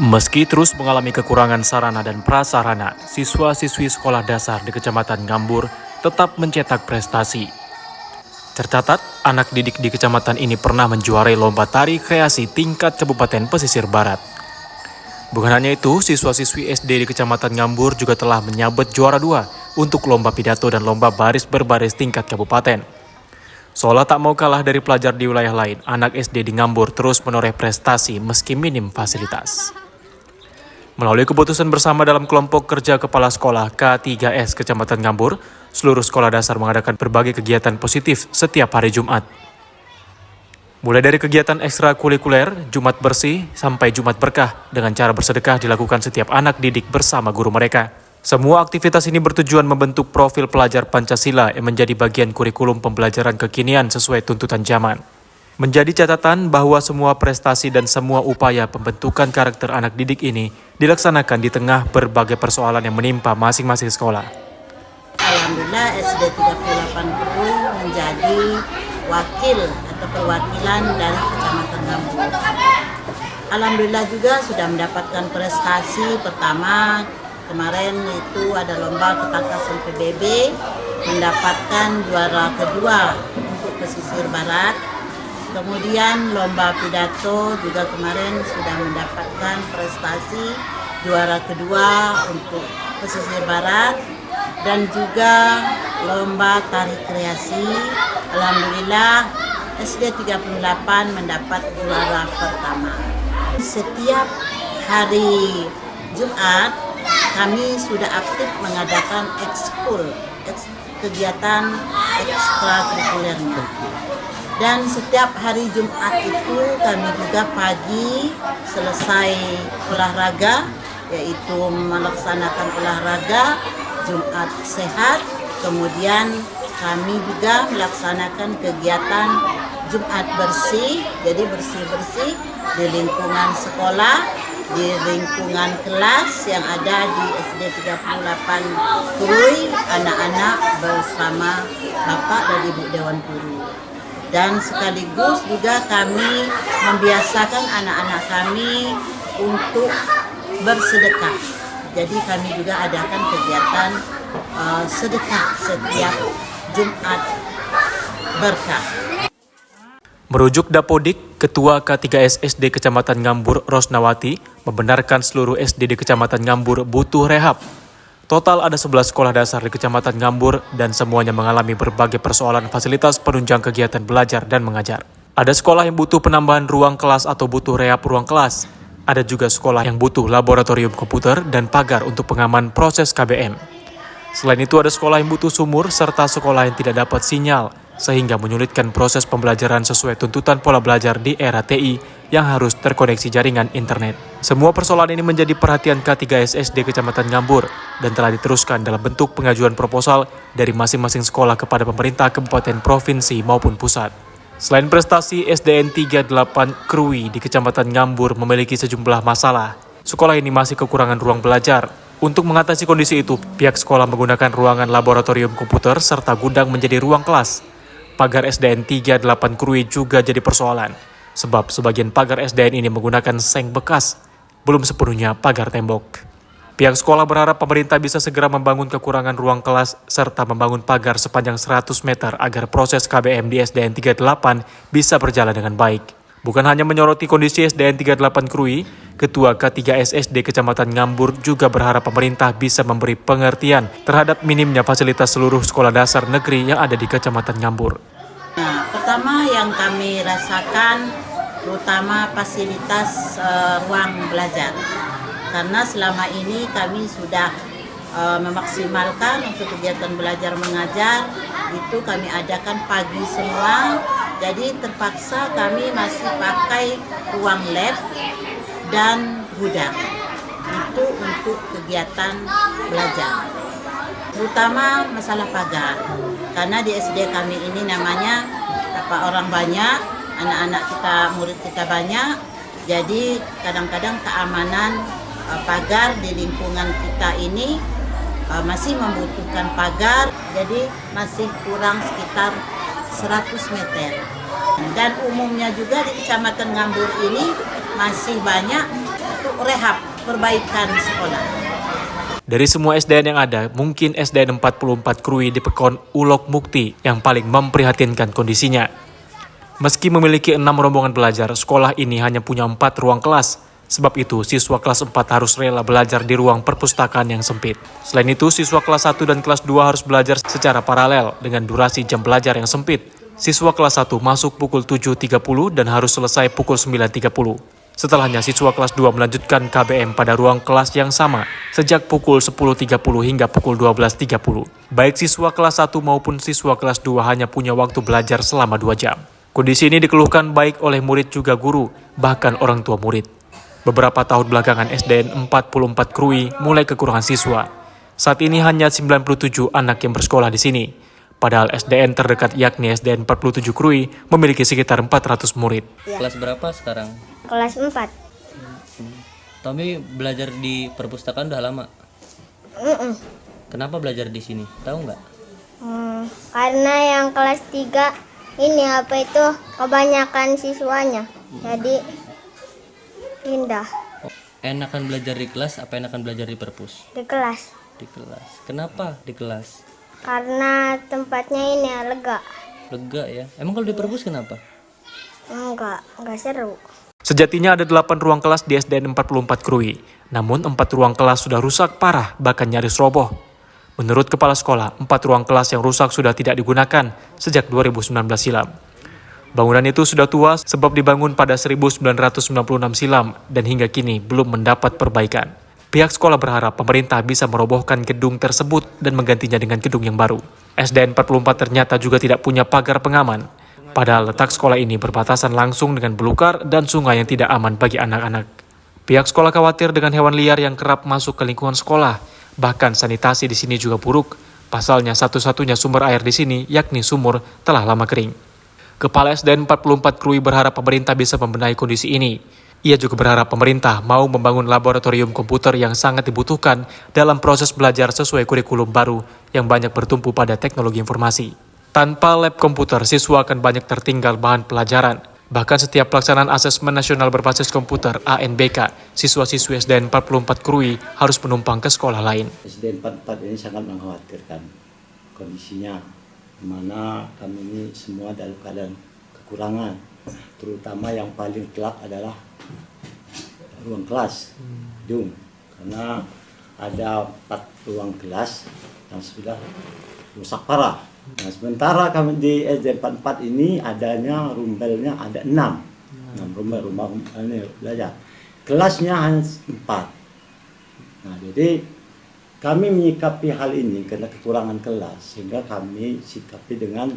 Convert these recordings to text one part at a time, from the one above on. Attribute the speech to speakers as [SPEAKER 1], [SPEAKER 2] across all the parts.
[SPEAKER 1] Meski terus mengalami kekurangan sarana dan prasarana, siswa-siswi sekolah dasar di Kecamatan Ngambur tetap mencetak prestasi. Tercatat, anak didik di kecamatan ini pernah menjuarai lomba tari kreasi tingkat Kabupaten Pesisir Barat. Bukan hanya itu, siswa-siswi SD di Kecamatan Ngambur juga telah menyabet juara 2 untuk lomba pidato dan lomba baris berbaris tingkat kabupaten. Seolah tak mau kalah dari pelajar di wilayah lain, anak SD di Ngambur terus menoreh prestasi meski minim fasilitas. Melalui keputusan bersama dalam kelompok kerja kepala sekolah K3S Kecamatan Ngambur, seluruh sekolah dasar mengadakan berbagai kegiatan positif setiap hari Jumat. Mulai dari kegiatan ekstrakurikuler, Jumat bersih, sampai Jumat berkah dengan cara bersedekah dilakukan setiap anak didik bersama guru mereka. Semua aktivitas ini bertujuan membentuk profil pelajar Pancasila yang menjadi bagian kurikulum pembelajaran kekinian sesuai tuntutan zaman. Menjadi catatan bahwa semua prestasi dan semua upaya pembentukan karakter anak didik ini dilaksanakan di tengah berbagai persoalan yang menimpa masing-masing sekolah.
[SPEAKER 2] Alhamdulillah SD 38 Kru menjadi wakil atau perwakilan dari Kecamatan Ngambur. Alhamdulillah juga sudah mendapatkan prestasi pertama. Kemarin itu ada lomba ketangkasan PBB, mendapatkan juara kedua untuk pesisir barat. Kemudian lomba pidato juga kemarin sudah mendapatkan prestasi juara kedua untuk pesisir barat, dan juga lomba tari kreasi. Alhamdulillah SD 38 mendapat juara pertama. Setiap hari Jumat kami sudah aktif mengadakan kegiatan ekstrakurikulernya. Dan setiap hari Jumat itu kami juga pagi selesai olahraga, yaitu melaksanakan olahraga Jumat sehat. Kemudian kami juga melaksanakan kegiatan Jumat bersih, jadi bersih-bersih di lingkungan sekolah, di lingkungan kelas yang ada di SD 38 Krui, anak-anak bersama Bapak dan Ibu Dewan Guru. Dan sekaligus juga kami membiasakan anak-anak kami untuk bersedekah. Jadi kami juga adakan kegiatan sedekah setiap Jumat berkah.
[SPEAKER 1] Merujuk Dapodik, Ketua K3S SD Kecamatan Ngambur Rosnawati membenarkan seluruh SD di Kecamatan Ngambur butuh rehab. Total ada 11 sekolah dasar di Kecamatan Ngambur dan semuanya mengalami berbagai persoalan fasilitas penunjang kegiatan belajar dan mengajar. Ada sekolah yang butuh penambahan ruang kelas atau butuh rehab ruang kelas. Ada juga sekolah yang butuh laboratorium komputer dan pagar untuk pengaman proses KBM. Selain itu ada sekolah yang butuh sumur serta sekolah yang tidak dapat sinyal, sehingga menyulitkan proses pembelajaran sesuai tuntutan pola belajar di era TI yang harus terkoneksi jaringan internet. Semua persoalan ini menjadi perhatian K3S SD Kecamatan Ngambur dan telah diteruskan dalam bentuk pengajuan proposal dari masing-masing sekolah kepada pemerintah kabupaten, provinsi maupun pusat. Selain prestasi, SDN 38 Krui di Kecamatan Ngambur memiliki sejumlah masalah. Sekolah ini masih kekurangan ruang belajar. Untuk mengatasi kondisi itu, pihak sekolah menggunakan ruangan laboratorium komputer serta gudang menjadi ruang kelas. Pagar SDN 38 Krui juga jadi persoalan, sebab sebagian pagar SDN ini menggunakan seng bekas, belum sepenuhnya pagar tembok. Pihak sekolah berharap pemerintah bisa segera membangun kekurangan ruang kelas serta membangun pagar sepanjang 100 meter agar proses KBM di SDN 38 bisa berjalan dengan baik. Bukan hanya menyoroti kondisi SDN 38 Krui, Ketua K3S SD Kecamatan Ngambur juga berharap pemerintah bisa memberi pengertian terhadap minimnya fasilitas seluruh sekolah dasar negeri yang ada di Kecamatan Ngambur.
[SPEAKER 2] Nah, pertama yang kami rasakan terutama fasilitas ruang belajar. Karena selama ini kami sudah memaksimalkan untuk kegiatan belajar mengajar, itu kami adakan pagi semua. Jadi terpaksa kami masih pakai ruang lab dan gudang. Itu untuk kegiatan belajar. Terutama masalah pagar. Karena di SD kami ini namanya orang banyak, anak-anak kita, murid kita banyak. Jadi kadang-kadang keamanan pagar di lingkungan kita ini masih membutuhkan pagar. Jadi masih kurang sekitar 100 meter. Dan umumnya juga di Kecamatan Ngambur ini masih banyak untuk rehab, perbaikan sekolah.
[SPEAKER 1] Dari semua SDN yang ada, mungkin SDN 44 Krui di Pekon Ulok Mukti yang paling memprihatinkan kondisinya. Meski memiliki 6 rombongan belajar, sekolah ini hanya punya 4 ruang kelas. Sebab itu, siswa kelas 4 harus rela belajar di ruang perpustakaan yang sempit. Selain itu, siswa kelas 1 dan kelas 2 harus belajar secara paralel dengan durasi jam belajar yang sempit. Siswa kelas 1 masuk pukul 7.30 dan harus selesai pukul 9.30. Setelahnya, siswa kelas 2 melanjutkan KBM pada ruang kelas yang sama sejak pukul 10.30 hingga pukul 12.30. Baik siswa kelas 1 maupun siswa kelas 2 hanya punya waktu belajar selama 2 jam. Kondisi ini dikeluhkan baik oleh murid juga guru, bahkan orang tua murid. Beberapa tahun belakangan SDN 44 Krui mulai kekurangan siswa. Saat ini hanya 97 anak yang bersekolah di sini. Padahal SDN terdekat yakni SDN 47 Krui memiliki sekitar 400 murid.
[SPEAKER 3] Kelas berapa sekarang?
[SPEAKER 4] Kelas 4.
[SPEAKER 3] Tommy belajar di perpustakaan udah lama. Kenapa belajar di sini? Tahu nggak?
[SPEAKER 4] Karena yang kelas 3 ini kebanyakan siswanya. Jadi pindah
[SPEAKER 3] Enakan belajar di kelas apa enakan belajar di perpus?
[SPEAKER 4] di kelas.
[SPEAKER 3] Di kelas. Kenapa di kelas?
[SPEAKER 4] Karena tempatnya ini lega.
[SPEAKER 3] Lega ya. Emang kalau di perpus kenapa?
[SPEAKER 4] Enggak seru.
[SPEAKER 1] Sejatinya ada 8 ruang kelas di SDN 44 Krui. Namun 4 ruang kelas sudah rusak parah, bahkan nyaris roboh. Menurut kepala sekolah, 4 ruang kelas yang rusak sudah tidak digunakan sejak 2019 silam. Bangunan itu sudah tua sebab dibangun pada 1996 silam dan hingga kini belum mendapat perbaikan. Pihak sekolah berharap pemerintah bisa merobohkan gedung tersebut dan menggantinya dengan gedung yang baru. SDN 44 ternyata juga tidak punya pagar pengaman. Padahal letak sekolah ini berbatasan langsung dengan belukar dan sungai yang tidak aman bagi anak-anak. Pihak sekolah khawatir dengan hewan liar yang kerap masuk ke lingkungan sekolah. Bahkan sanitasi di sini juga buruk. Pasalnya satu-satunya sumber air di sini yakni sumur telah lama kering. Kepala SDN 44 Krui berharap pemerintah bisa membenahi kondisi ini. Ia juga berharap pemerintah mau membangun laboratorium komputer yang sangat dibutuhkan dalam proses belajar sesuai kurikulum baru yang banyak bertumpu pada teknologi informasi. Tanpa lab komputer, siswa akan banyak tertinggal bahan pelajaran. Bahkan setiap pelaksanaan asesmen nasional berbasis komputer ANBK, siswa-siswi SDN 44 Krui harus menumpang ke sekolah lain.
[SPEAKER 5] SDN 44 ini sangat mengkhawatirkan kondisinya, di mana kami ini semua dalam keadaan kekurangan, terutama yang paling telak adalah ruang kelas, gedung, karena ada 4 ruang kelas yang sudah rusak parah. Nah, sementara kami di SDN 44 ini adanya rumbelnya ada 6 rumah ini belajar. Kelasnya hanya 4. Nah, jadi kami menyikapi hal ini karena kekurangan kelas, sehingga kami sikapi dengan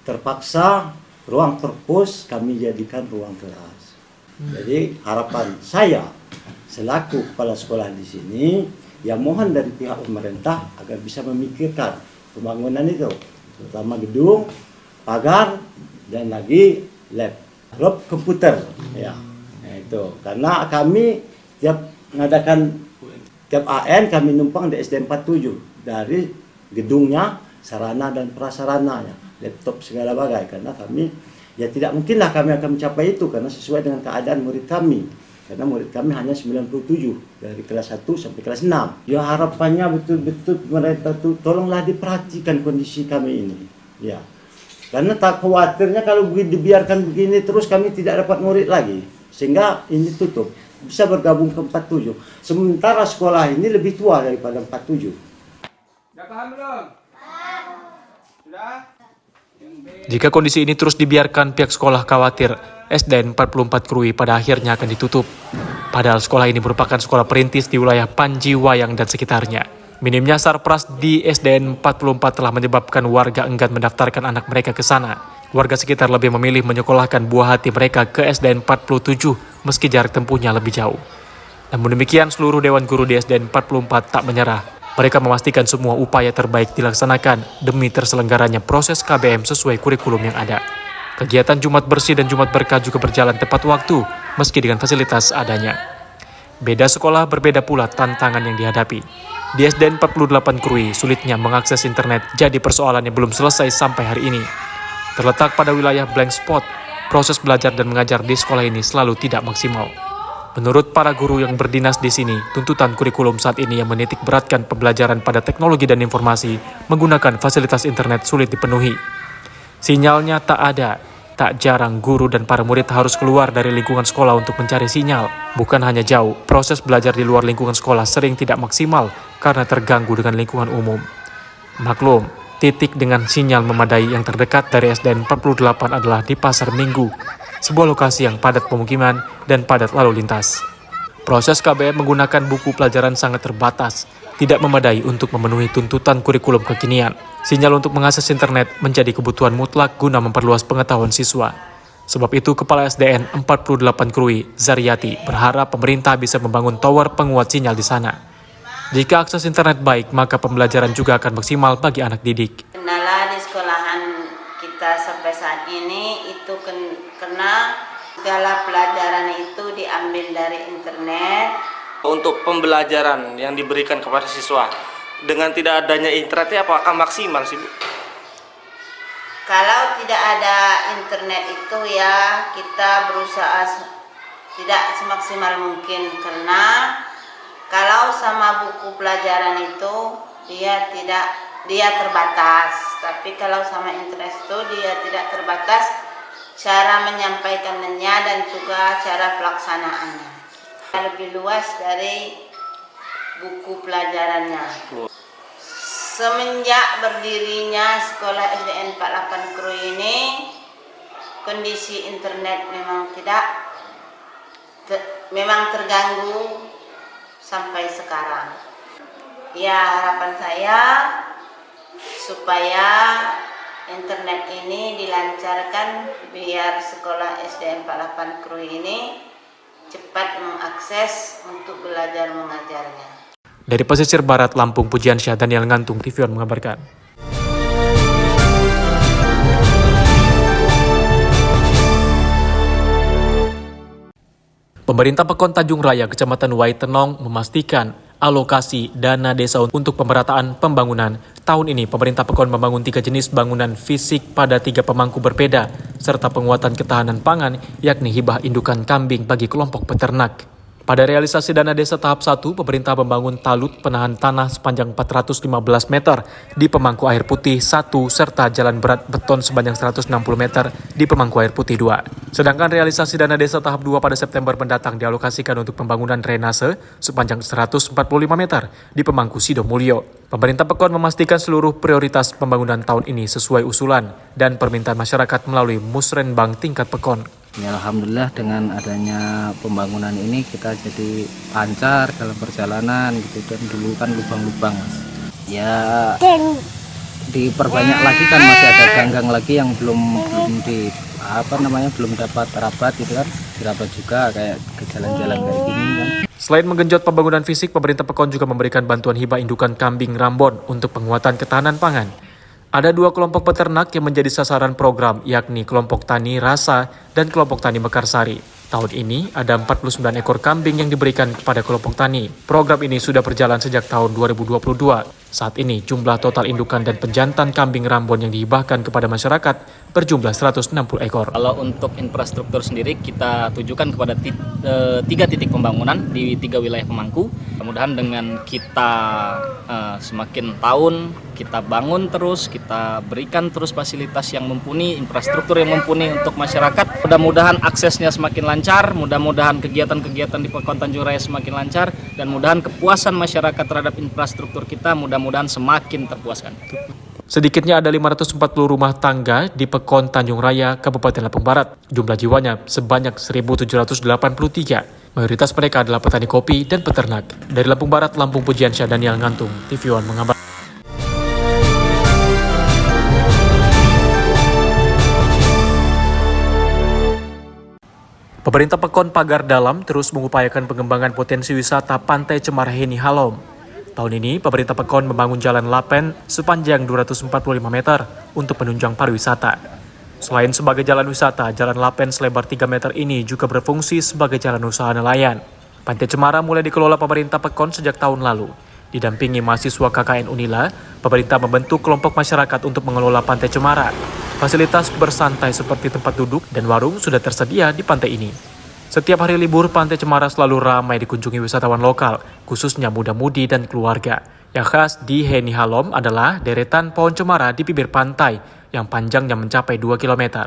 [SPEAKER 5] terpaksa ruang perpus kami jadikan ruang kelas. Jadi harapan saya selaku kepala sekolah di sini, yang mohon dari pihak pemerintah agar bisa memikirkan pembangunan itu, terutama gedung, pagar, dan lagi lab komputer. Ya, nah itu karena kami tiap mengadakan tiap AN kami numpang di SDN 47 dari gedungnya, sarana dan prasarananya, laptop segala bagai, karena kami ya tidak mungkinlah kami akan mencapai itu karena sesuai dengan keadaan murid kami. Karena murid kami hanya 97 dari kelas 1 sampai kelas 6. Ya harapannya betul-betul pemerintah itu tolonglah diperhatikan kondisi kami ini. Ya. Karena tak khawatirnya kalau dibiarkan begini terus kami tidak dapat murid lagi. Sehingga ini tutup. Bisa bergabung ke 47. Sementara sekolah ini lebih tua daripada 47.
[SPEAKER 6] Sudah paham belum? Sudah?
[SPEAKER 1] Jika kondisi ini terus dibiarkan, pihak sekolah khawatir SDN 44 Krui pada akhirnya akan ditutup. Padahal sekolah ini merupakan sekolah perintis di wilayah Panji Wayang dan sekitarnya. Minimnya sarpras di SDN 44 telah menyebabkan warga enggan mendaftarkan anak mereka ke sana. Warga sekitar lebih memilih menyekolahkan buah hati mereka ke SDN 47 meski jarak tempuhnya lebih jauh. Namun demikian, seluruh Dewan Guru di SDN 44 tak menyerah. Mereka memastikan semua upaya terbaik dilaksanakan demi terselenggaranya proses KBM sesuai kurikulum yang ada. Kegiatan Jumat Bersih dan Jumat Berkah juga berjalan tepat waktu, meski dengan fasilitas adanya. Beda sekolah, berbeda pula tantangan yang dihadapi. Di SDN 48 Krui, sulitnya mengakses internet jadi persoalan yang belum selesai sampai hari ini. Terletak pada wilayah blank spot, proses belajar dan mengajar di sekolah ini selalu tidak maksimal. Menurut para guru yang berdinas di sini, tuntutan kurikulum saat ini yang menitik beratkan pembelajaran pada teknologi dan informasi menggunakan fasilitas internet sulit dipenuhi. Sinyalnya tak ada, tak jarang guru dan para murid harus keluar dari lingkungan sekolah untuk mencari sinyal. Bukan hanya jauh, proses belajar di luar lingkungan sekolah sering tidak maksimal karena terganggu dengan lingkungan umum. Maklum, titik dengan sinyal memadai yang terdekat dari SDN 48 adalah di Pasar Minggu, sebuah lokasi yang padat pemukiman dan padat lalu lintas. Proses KBM menggunakan buku pelajaran sangat terbatas, tidak memadai untuk memenuhi tuntutan kurikulum kekinian. Sinyal untuk mengakses internet menjadi kebutuhan mutlak guna memperluas pengetahuan siswa. Sebab itu, Kepala SDN 48 Krui, Zaryati, berharap pemerintah bisa membangun tower penguat sinyal di sana. Jika akses internet baik, maka pembelajaran juga akan maksimal bagi anak didik.
[SPEAKER 2] Kendala di sekolahan kita sampai saat ini itu karena segala pelajaran itu diambil dari internet.
[SPEAKER 7] Untuk pembelajaran yang diberikan kepada siswa, dengan tidak adanya internetnya apakah maksimal sih, Bu?
[SPEAKER 2] Kalau tidak ada internet itu ya kita berusaha tidak semaksimal mungkin, karena kalau sama buku pelajaran itu dia terbatas, tapi kalau sama internet itu dia tidak terbatas cara menyampaikannya dan juga cara pelaksanaannya. Lebih luas dari buku pelajarannya. Semenjak berdirinya sekolah SDN 48 Krui ini, kondisi internet memang terganggu sampai sekarang. Ya, harapan saya supaya internet ini dilancarkan biar sekolah SDN 48 Krui ini cepat mengakses untuk belajar mengajarnya.
[SPEAKER 1] Dari pesisir barat Lampung, Pujiansyah, Daniel Ngantung, TV One mengabarkan. Pemerintah Pekon Tanjung Raya, Kecamatan Waitenong memastikan alokasi dana desa untuk pemerataan pembangunan. Tahun ini, pemerintah Pekon membangun 3 jenis bangunan fisik pada 3 pemangku berbeda, serta penguatan ketahanan pangan, yakni hibah indukan kambing bagi kelompok peternak. Pada realisasi dana desa tahap 1, pemerintah membangun talut penahan tanah sepanjang 415 meter di pemangku air putih 1 serta jalan berat beton sepanjang 160 meter di pemangku air putih 2. Sedangkan realisasi dana desa tahap 2 pada September mendatang dialokasikan untuk pembangunan drainase sepanjang 145 meter di pemangku Sidomulyo. Pemerintah Pekon memastikan seluruh prioritas pembangunan tahun ini sesuai usulan dan permintaan masyarakat melalui Musrenbang tingkat Pekon.
[SPEAKER 3] Ya, alhamdulillah dengan adanya pembangunan ini kita jadi lancar dalam perjalanan gitu, dan dulu kan lubang-lubang, Mas. Ya diperbanyak lagi kan, masih ada ganggang lagi yang belum dapat rapat gitu kan, dirapat juga kayak ke jalan-jalan kayak gini kan.
[SPEAKER 1] Selain menggenjot pembangunan fisik, pemerintah Pekon juga memberikan bantuan hibah indukan kambing Rambon untuk penguatan ketahanan pangan. Ada 2 kelompok peternak yang menjadi sasaran program, yakni kelompok tani Rasa dan kelompok tani Mekarsari. Tahun ini ada 49 ekor kambing yang diberikan kepada kelompok tani. Program ini sudah berjalan sejak tahun 2022. Saat ini jumlah total indukan dan pejantan kambing Rambon yang dihibahkan kepada masyarakat berjumlah 160 ekor.
[SPEAKER 8] Kalau untuk infrastruktur sendiri kita tujukan kepada 3 titik pembangunan di 3 wilayah pemangku. Mudah-mudahan dengan kita semakin tahun kita bangun terus, kita berikan terus fasilitas yang mumpuni, infrastruktur yang mumpuni untuk masyarakat. Mudah-mudahan aksesnya semakin lancar, mudah-mudahan kegiatan-kegiatan di Pekon Tanjung Raya semakin lancar, dan mudah-mudahan kepuasan masyarakat terhadap infrastruktur kita mudah-mudahan semakin terpuaskan.
[SPEAKER 1] Sedikitnya ada 540 rumah tangga di Pekon Tanjung Raya, Kabupaten Lampung Barat. Jumlah jiwanya sebanyak 1.783. Mayoritas mereka adalah petani kopi dan peternak. Dari Lampung Barat, Lampung, Pujiansyah, Daniel Ngantung, TV One mengabarkan. Pemerintah Pekon Pagar Dalam terus mengupayakan pengembangan potensi wisata Pantai Cemara Heni Halom. Tahun ini, pemerintah Pekon membangun jalan lapen sepanjang 245 meter untuk penunjang pariwisata. Selain sebagai jalan wisata, jalan lapen selebar 3 meter ini juga berfungsi sebagai jalan usaha nelayan. Pantai Cemara mulai dikelola pemerintah Pekon sejak tahun lalu. Didampingi mahasiswa KKN Unila, pemerintah membentuk kelompok masyarakat untuk mengelola Pantai Cemara. Fasilitas bersantai seperti tempat duduk dan warung sudah tersedia di pantai ini. Setiap hari libur, Pantai Cemara selalu ramai dikunjungi wisatawan lokal, khususnya muda-mudi dan keluarga. Yang khas di Heni Halom adalah deretan pohon cemara di bibir pantai yang panjangnya mencapai 2 km.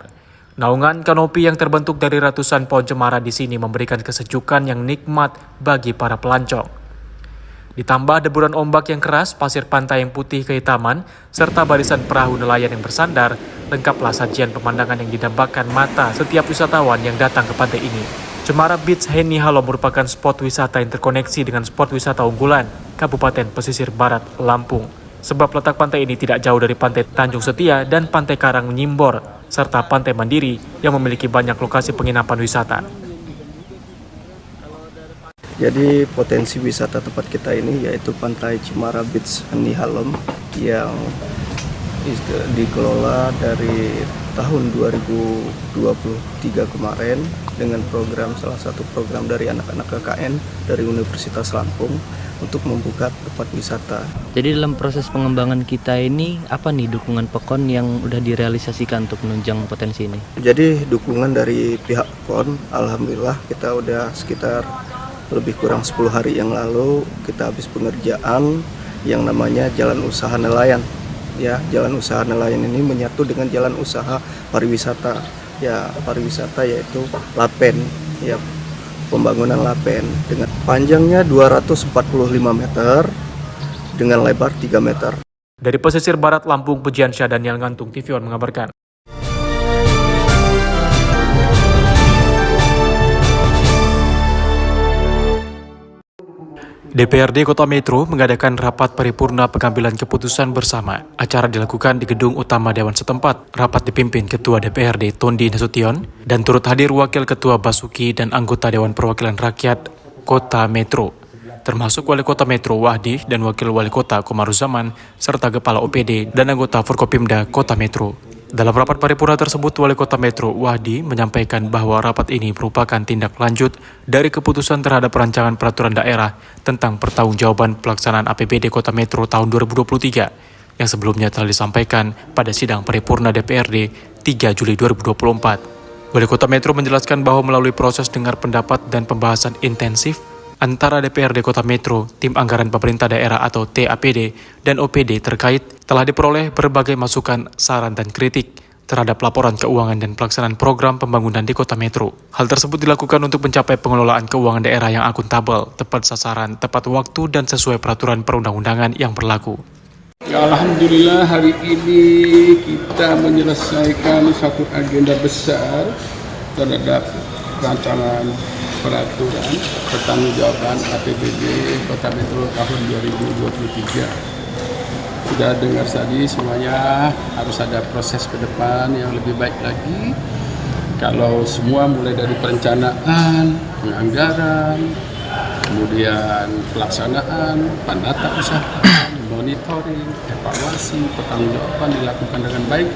[SPEAKER 1] Naungan kanopi yang terbentuk dari ratusan pohon cemara di sini memberikan kesejukan yang nikmat bagi para pelancong. Ditambah deburan ombak yang keras, pasir pantai yang putih kehitaman, serta barisan perahu nelayan yang bersandar, lengkaplah sajian pemandangan yang didambakan mata setiap wisatawan yang datang ke pantai ini. Cemara Beach Heni Halom merupakan spot wisata yang terkoneksi dengan spot wisata unggulan Kabupaten Pesisir Barat, Lampung. Sebab letak pantai ini tidak jauh dari Pantai Tanjung Setia dan Pantai Karang Nyimbor, serta Pantai Mandiri yang memiliki banyak lokasi penginapan wisata.
[SPEAKER 9] Jadi potensi wisata tempat kita ini yaitu Pantai Cemara Beach Heni Halom yang dikelola dari tahun 2023 kemarin dengan salah satu program dari anak-anak KKN dari Universitas Lampung untuk membuka tempat wisata.
[SPEAKER 3] Jadi dalam proses pengembangan kita ini apa nih dukungan PON yang udah direalisasikan untuk menunjang potensi ini?
[SPEAKER 9] Jadi dukungan dari pihak PON, alhamdulillah kita udah sekitar lebih kurang 10 hari yang lalu kita habis pengerjaan yang namanya jalan usaha nelayan. Ya, jalan usaha nelayan ini menyatu dengan jalan usaha pariwisata. Ya, pariwisata yaitu Lapen. Ya, pembangunan Lapen dengan panjangnya 245 meter dengan lebar 3 meter.
[SPEAKER 1] Dari pesisir barat Lampung, Pujiansyah Daniel Ngantung, TV One mengabarkan. DPRD Kota Metro mengadakan rapat paripurna pengambilan keputusan bersama. Acara dilakukan di gedung utama Dewan setempat. Rapat dipimpin Ketua DPRD Tondi Nasution dan turut hadir Wakil Ketua Basuki dan anggota Dewan Perwakilan Rakyat Kota Metro, termasuk Wali Kota Metro Wahdi dan Wakil Wali Kota Komaruzaman, serta Kepala OPD dan anggota Forkopimda Kota Metro. Dalam rapat paripurna tersebut, Wali Kota Metro Wahdi menyampaikan bahwa rapat ini merupakan tindak lanjut dari keputusan terhadap rancangan peraturan daerah tentang pertanggungjawaban pelaksanaan APBD Kota Metro tahun 2023 yang sebelumnya telah disampaikan pada sidang paripurna DPRD 3 Juli 2024. Wali Kota Metro menjelaskan bahwa melalui proses dengar pendapat dan pembahasan intensif antara DPRD Kota Metro, Tim Anggaran Pemerintah Daerah atau TAPD, dan OPD terkait telah diperoleh berbagai masukan, saran, dan kritik terhadap laporan keuangan dan pelaksanaan program pembangunan di Kota Metro. Hal tersebut dilakukan untuk mencapai pengelolaan keuangan daerah yang akuntabel, tepat sasaran, tepat waktu, dan sesuai peraturan perundang-undangan yang berlaku.
[SPEAKER 6] Alhamdulillah hari ini kita menyelesaikan satu agenda besar terhadap rancangan peraturan pertanggungjawaban APBD Kota Metro tahun 2023. Sudah dengar tadi semuanya harus ada proses ke depan yang lebih baik lagi. Kalau semua mulai dari perencanaan, penganggaran, kemudian pelaksanaan, penata usaha, monitoring, evaluasi, pertanggungjawaban dilakukan dengan baik,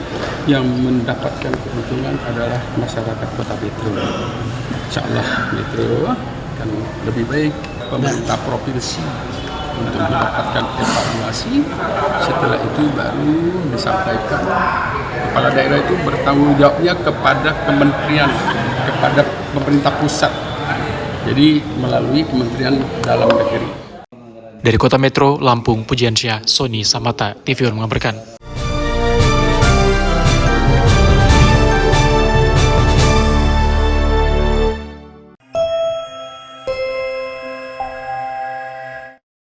[SPEAKER 6] yang mendapatkan keuntungan adalah masyarakat Kota Metro. Insyaallah Metro akan lebih baik. Pemerintah provinsi untuk mendapatkan evaluasi, setelah itu baru disampaikan kepala daerah itu bertanggung jawabnya kepada kementerian, kepada pemerintah pusat, jadi melalui Kementerian Dalam Negeri.
[SPEAKER 1] Dari Kota Metro, Lampung, Pujiansyah, Sony Samata, TV One mengabarkan.